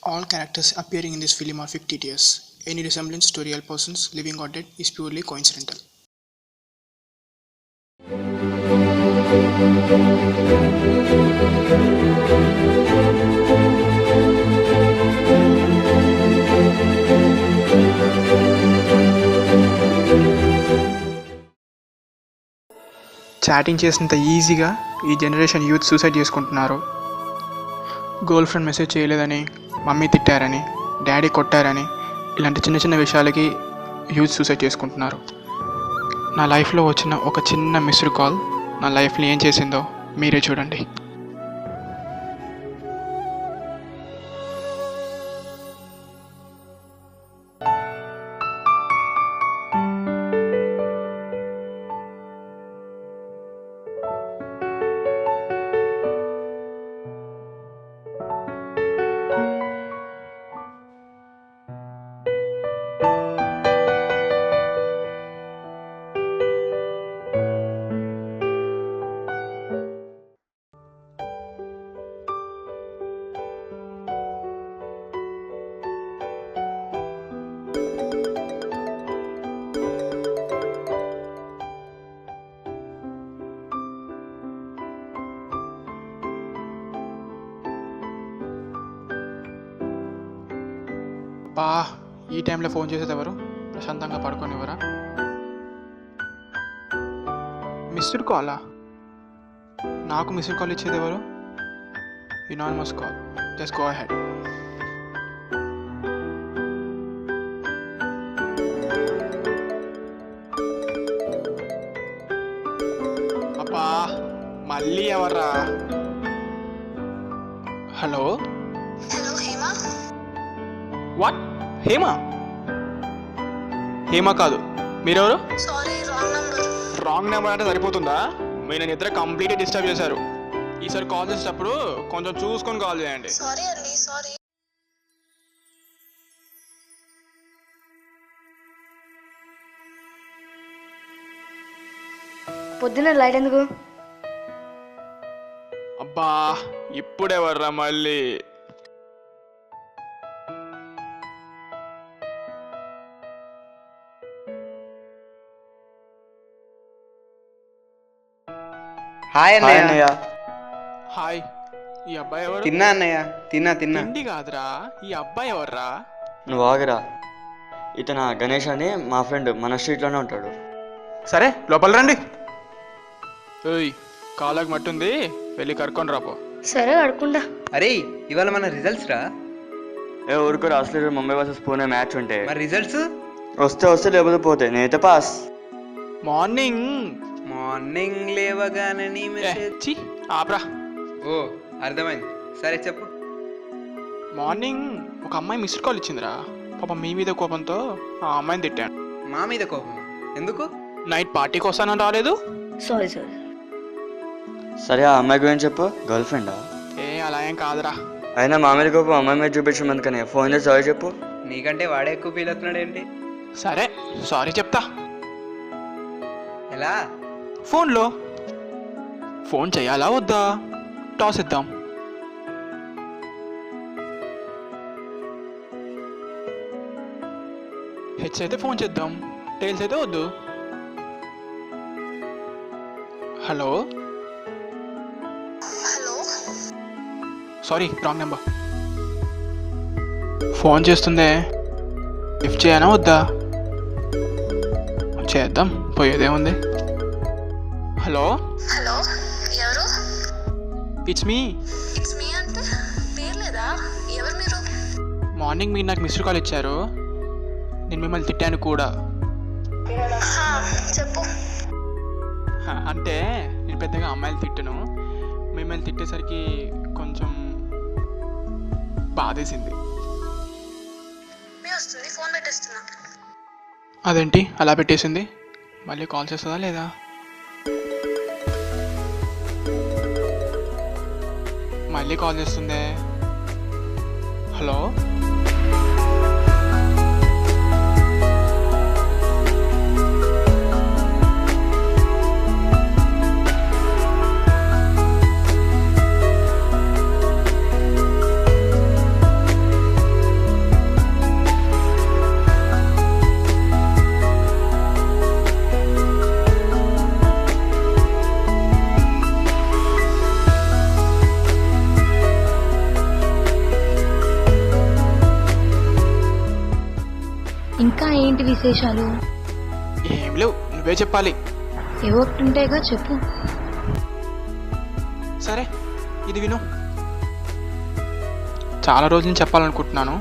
All characters appearing in this film are fictitious. Any resemblance to real persons, living or dead, is purely coincidental. Chatting చేసినంత ఈజీగా ఈ generation youth suicide చేసుకుంటున్నారు. Girl friend message చేయలేదని, mummy తిట్టారని, daddy కొట్టారని, ఇలాంటి చిన్న చిన్న విషయాలకి యూత్ సూసైడ్ చేసుకుంటున్నారు. నా లైఫ్లో వచ్చిన ఒక చిన్న మిస్డ్ కాల్ నా లైఫ్ని ఏం చేసిందో మీరే చూడండి. బా, ఈ టైంలో ఫోన్ చేసేది ఎవరు? ప్రశాంతంగా పడుకోనివ్వరా? మిస్డ్ కాలా? నాకు మిస్డ్ కాల్ ఇచ్చేది ఎవరు? Unanimous call. Just go ahead. అబ్బా, మళ్ళీ ఎవర్రా? హలో. వాట్? హేమా? హేమా కాదు. మీరెవరు? రాంగ్ నెంబర్ అంటే సరిపోతుందా? మీరు నిద్ర కంప్లీట్గా డిస్టర్బ్ చేశారు. ఈసారి కాల్ చేసేటప్పుడు కొంచెం చూసుకొని కాల్ చేయండి. పొద్దున్న లైట్ ఎందుకు? అబ్బా, ఇప్పుడెవర్రా మళ్ళీ? హాయ్ అన్నయ్య. హాయ్. ఈ అబ్బాయి ఎవరు? తిన్నా అన్నయ్య. తిన్నా. తిండి కాదురా, ఈ అబ్బాయి ఎవర్రా? నువ్వు ఆగరా. ఇతను గణేష్ అని మా ఫ్రెండ్, మన స్ట్రీట్లోనే ఉంటాడు. సరే, లోపల రండి. ఓయ్, కాళ్ళకి మట్టుంది, వెళ్ళి కరుక్కొని రాపో. సరే, అడుకుంటా. అరే, ఇవాళ మన రిజల్ట్స్ రా. ఏ ఊరుకోరా, అసలు ముంబై వర్సెస్ పూణే మ్యాచ్ ఉంటే. మరి రిజల్ట్స్ వస్తే లేకపోతే పోతే, నేనైతే పాస్. మార్నింగ్ లేవగానే నీ మెసేజ్. ఆప్రా. ఓ, అర్థమైంది. సరే చెప్పు. మార్నింగ్ ఒక అమ్మాయి మిస్డ్ కాల్ ఇచ్చిందిరా. పాపం మీ మీద కోపంతో ఆ అమ్మాయిని తిట్టాను. మా మీద కోపం ఎందుకు? నైట్ పార్టీకి వస్తానని రాలేదు. సారీ. సరే, ఆ అమ్మాయి గురించి చెప్పు. గర్ల్ ఫ్రెండా? అలా ఏం కాదురా. అయినా మా మీద కోపం అమ్మాయి మీద చూపించడం అందుకని ఫోన్ చేసి సారీ చెప్పు. నీకంటే వాడే ఎక్కువ ఫీల్ అవుతున్నాడు ఏంటి? సరే, సారీ చెప్తా. ఎలా? ఫోన్లో. ఫోన్ చేయాలా వద్దా? టాస్ ఇద్దాం. హెడ్స్ అయితే ఫోన్ చేద్దాం, టైల్స్ అయితే వద్దు. Hello. Sorry, wrong number. Phone చేస్తుందే, లిఫ్ట్ చేయనా వద్దా? చేద్దాం, పోయేదేముంది. హలో. ఎవరు? ఇట్స్ మీ అంటే పేరు లేదా? ఎవరు మీరు? మార్నింగ్ మీరు నాకు మిస్డ్ కాల్ ఇచ్చారు. నేను మిమ్మల్ని తిట్టాను కూడా. చెప్పు. అంటే నేను పెద్దగా అమ్మాయిలు తిట్టను. మిమ్మల్ని తిట్టేసరికి కొంచెం బాధేసింది. ఫోన్ పెట్టేస్తున్నా. అదేంటి అలా పెట్టేసింది? మళ్ళీ కాల్ చేస్తుందా లేదా? మళ్ళీ కాల్ చేస్తుందే. హలో. విశేషాలు? ఏం లేవు, నువ్వే చెప్పాలి. ఏవో ఒకటి ఉంటాయిగా, చెప్పు. సరే, ఇది విను. చాలా రోజుల నుంచి చెప్పాలనుకుంటున్నాను,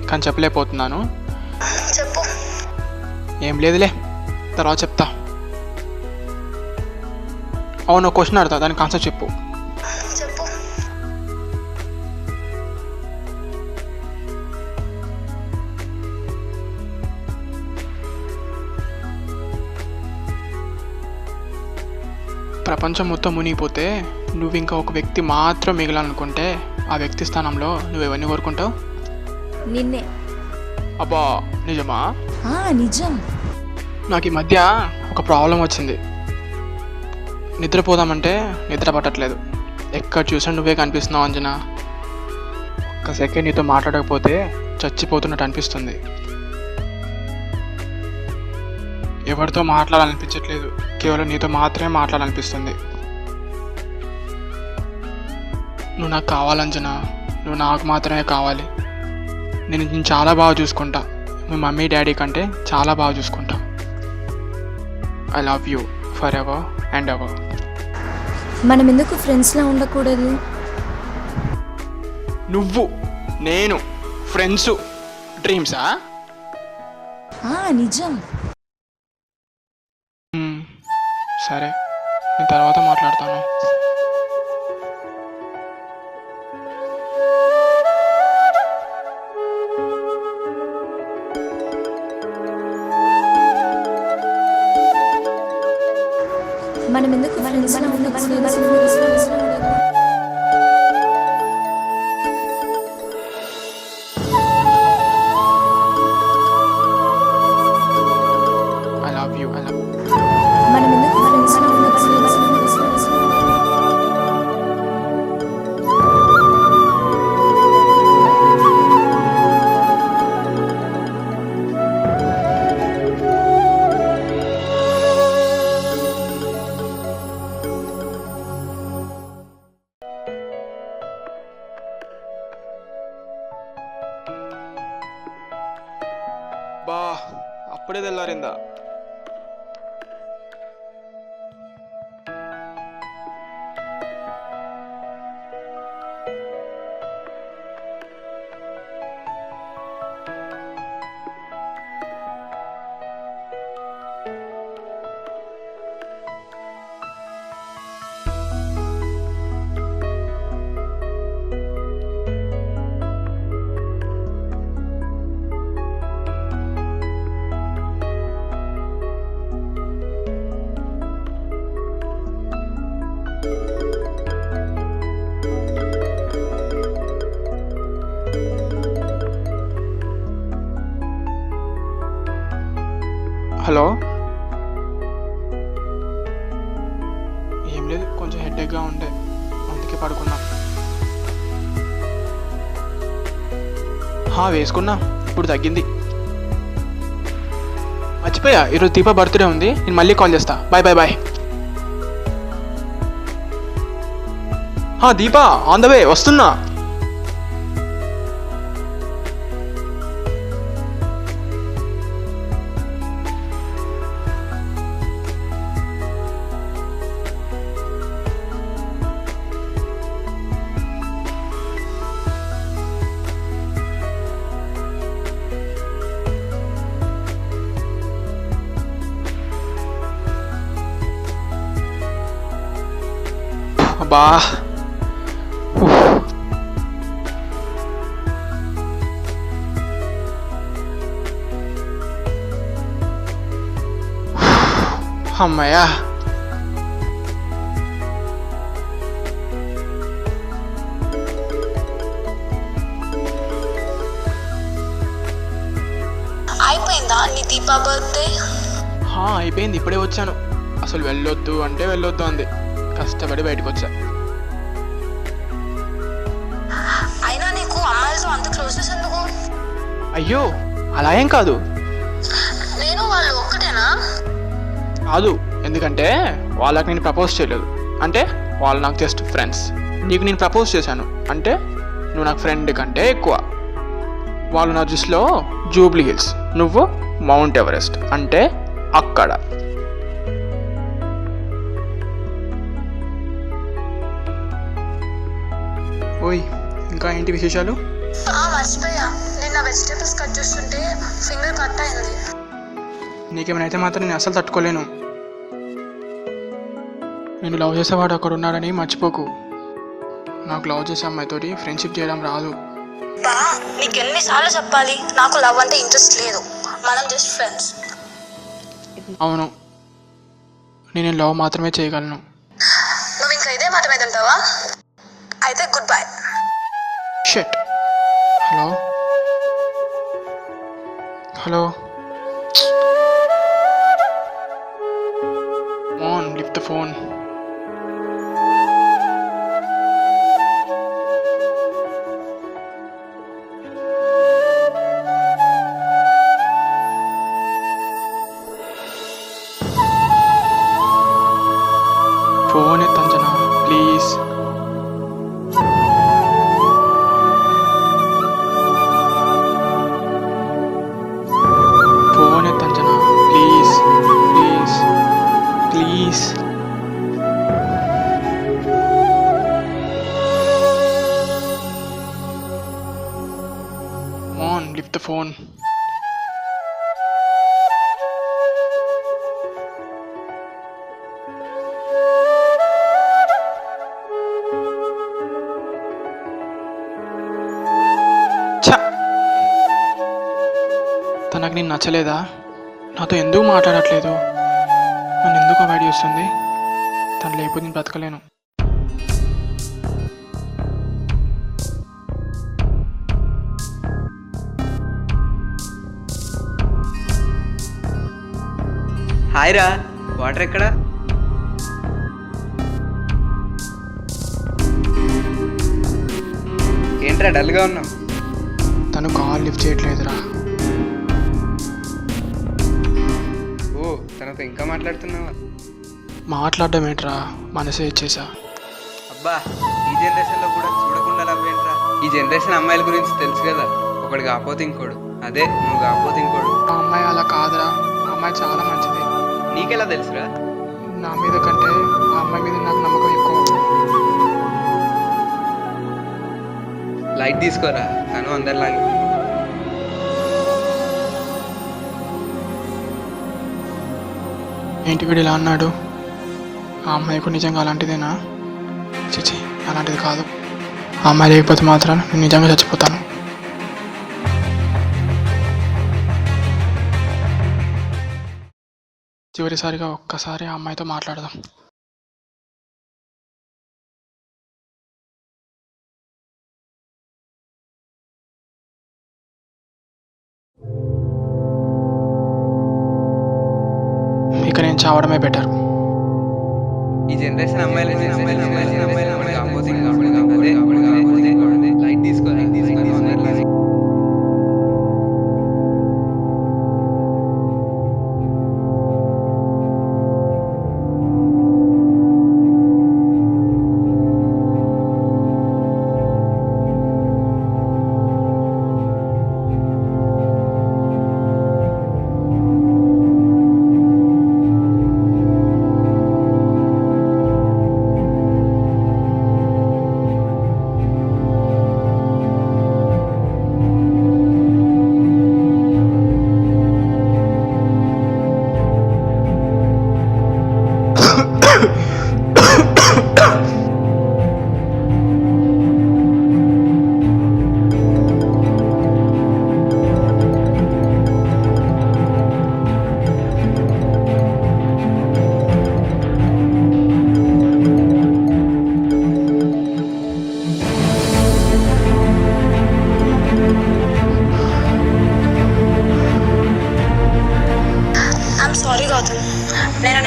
కానీ చెప్పలేకపోతున్నాను. చెప్పు. ఏం లేదులే, తర్వాత చెప్తా. అవును, క్వశ్చన్ అడతా, దానికి ఆన్సర్ చెప్పు. చెప్పు. ప్రపంచం మొత్తం మునిగిపోతే నువ్వు ఇంకా ఒక వ్యక్తి మాత్రం మిగిలాలనుకుంటే ఆ వ్యక్తి స్థానంలో నువ్వు ఎవరిని కోరుకుంటావు? నిన్నే. అబ్బా, నిజమా? నిజం. నాకు ఈ మధ్య ఒక ప్రాబ్లం వచ్చింది. నిద్రపోదామంటే నిద్ర పట్టట్లేదు. ఎక్కడ చూసినా నువ్వే కనిపిస్తున్నావు అంజనా. ఒక్క సెకండ్ నీతో మాట్లాడకపోతే చచ్చిపోతున్నట్టు అనిపిస్తుంది. ఎవరితో మాట్లాడాలనిపించట్లేదు, కేవలం నీతో మాత్రమే మాట్లాడాలనిపిస్తుంది. నువ్వు నాకు కావాలంజనా, నువ్వు నాకు మాత్రమే కావాలి. నేను చాలా బాగా చూసుకుంటా, మీ మమ్మీ డాడీ కంటే చాలా బాగా చూసుకుంటా. I love you for ever and ever. మనం ఎందుకు ఫ్రెండ్స్లా ఉండకూడదు? నువ్వు నేను ఫ్రెండ్స్ డ్రీమ్సా? నిజం. సరే, నేను తర్వాత మాట్లాడతాను. మనం ఎందుకు ఫ్రెండ్స్లా ఉండకూడదు? I love you. మనం ఎందుకు ఫ్రెండ్స్లా ఉండకూడదు? బా, అప్పుడే తెల్లారిందా? హలో. ఏం లేదు, కొంచెం హెడేక్గా ఉండే, అందుకే పడుకున్నా. వేసుకున్నా, ఇప్పుడు తగ్గింది. మర్చిపోయా, ఈరోజు దీపా బర్త్డే ఉంది. నేను మళ్ళీ కాల్ చేస్తా. Bye bye bye. Deepa, on the way, వస్తున్నా. అబ్బా, అమ్మయ్యా. అయిపోయిందా నీ దీపా బర్త్డే? అయిపోయింది, ఇప్పుడే వచ్చాను. అసలు వెళ్ళొద్దు అంటే వెళ్ళొద్దు అంది, కష్టపడి బయటకు వచ్చా. అయినా నీకు అమ్మాయిలతో అంత క్లోజ్నెస్ ఎందుకు? అయ్యో, అలా ఏం కాదు. నేను వాళ్ళు ఒక్కటేనా? కాదు, ఎందుకంటే వాళ్ళకి నేను ప్రపోజ్ చేయలేదు, అంటే వాళ్ళు నాకు జస్ట్ ఫ్రెండ్స్. నీకు నేను ప్రపోజ్ చేశాను, అంటే నువ్వు నాకు ఫ్రెండ్ కంటే ఎక్కువ. వాళ్ళు నా దృష్టిలో జూబ్లీ హిల్స్, నువ్వు మౌంట్ ఎవరెస్ట్, అంటే అక్కడ. ఓయ్, ఇంకా ఏంటి విశేషాలు? మర్చిపోయా, నిన్న వెజిటేబుల్స్ కట్ చేస్తుంటే ఫింగర్ కట్ అయింది. నీకేమైనా అయితే మాత్రం నేను అసలు తట్టుకోలేను. నేను లవ్ చేసేవాడు అక్కడ ఉన్నాడని మర్చిపోకు. నాకు లవ్ చేసే అమ్మాయితోటి ఫ్రెండ్షిప్ చేయడం రాదు. బా, నీకు ఎన్నిసార్లు చెప్పాలి, నాకు లవ్ అంటే ఇంట్రెస్ట్ లేదు, మనం జస్ట్ ఫ్రెండ్స్. అవును, నేను లవ్ మాత్రమే చేయగలను. నువ్వు ఇంకా ఇదే మాట మీద ఉంటావా? అయితే goodbye. Shut. Hello hello, on lift the phone. Phone ఎత్తంజనా ప్లీజ్. ఫోన్ ఎత్తంజనా please please please. On lift the phone. తనకు నేను నచ్చలేదా? నాతో ఎందుకు మాట్లాడట్లేదు? నన్ను ఎందుకు అవాయిడ్ చేస్తుంది? తను లేకపోతే నేను బ్రతకలేను. హాయ్ రా, వాటర్ ఎక్కడ? ఏంట్రా డల్గా ఉన్నావు? తను కాల్ లిఫ్ట్ చేయట్లేదురా. ఓ, తనతో ఇంకా మాట్లాడుతున్నావా? మాట్లాడడం ఏంట్రా, మనసే ఇచ్చేసా. అబ్బా, ఈ జనరేషన్లో కూడా చూడకుండా లవ్ ఏంట్రా? ఈ జనరేషన్ అమ్మాయిల గురించి తెలుసు కదా, ఒకడు కాకపోతే ఇంకోడు, అదే నువ్వు కాకపోతే ఇంకోడు. ఆ అమ్మాయి అలా కాదురా, ఆ అమ్మాయి చాలా మంచిది. నీకెలా తెలుసురా? నా మీద కంటే ఆ అమ్మాయి మీద నాకు నమ్మకం ఎక్కువ. లైట్ తీసుకోరా, తను అందరిలాగే. ఏంటి వీడు ఇలా అన్నాడు? ఆ అమ్మాయికు నిజంగా అలాంటిదేనా? చిచి, అలాంటిది కాదు. ఆ అమ్మాయి లేకపోతే మాత్రం నేను నిజంగా చచ్చిపోతాను. చివరిసారిగా ఒక్కసారి ఆ అమ్మాయితో మాట్లాడదాం. ఇక నేను చావడమే బెటర్. ఈ జనరేషన్ అమ్మాయిలు లైట్ తీసుకోరా, తను అందరిలాగే.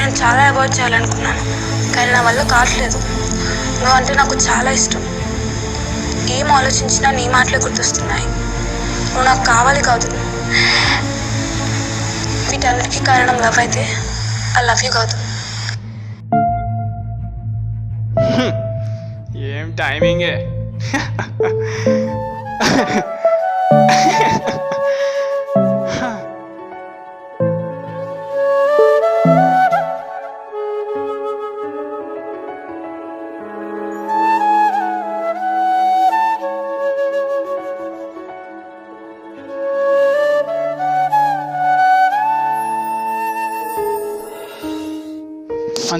నేను చాలా అవాయిడ్ చేయాలనుకున్నాను, కానీ నా వల్ల కావట్లేదు. నువ్వంటే నాకు చాలా ఇష్టం. ఏం ఆలోచించినా నీ మాటలే గుర్తొస్తున్నాయి. నువ్వు నాకు కావాలి గౌతమ్. వీటన్నిటికీ కారణం లవ్ అయితే ఐ లవ్ యూ గౌతమ్. ఏం టైమింగే.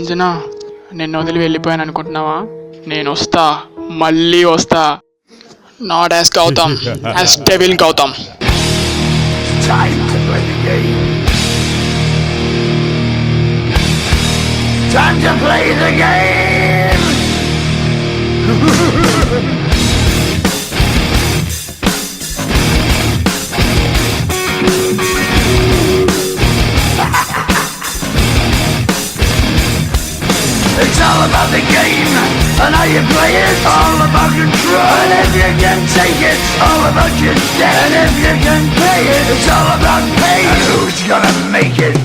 అంజనా, నిన్ను వదిలి వెళ్ళిపోయాను అనుకుంటున్నావా? నేను వస్తా, మళ్ళీ వస్తా. Not as Gautam, as devil Gautam. Time to play the game. Time to play the game. It's all about the game and how you play it. All about control, and if you can take it, all about your debt. And if you can pay it, it's all about pay. And who's gonna make it?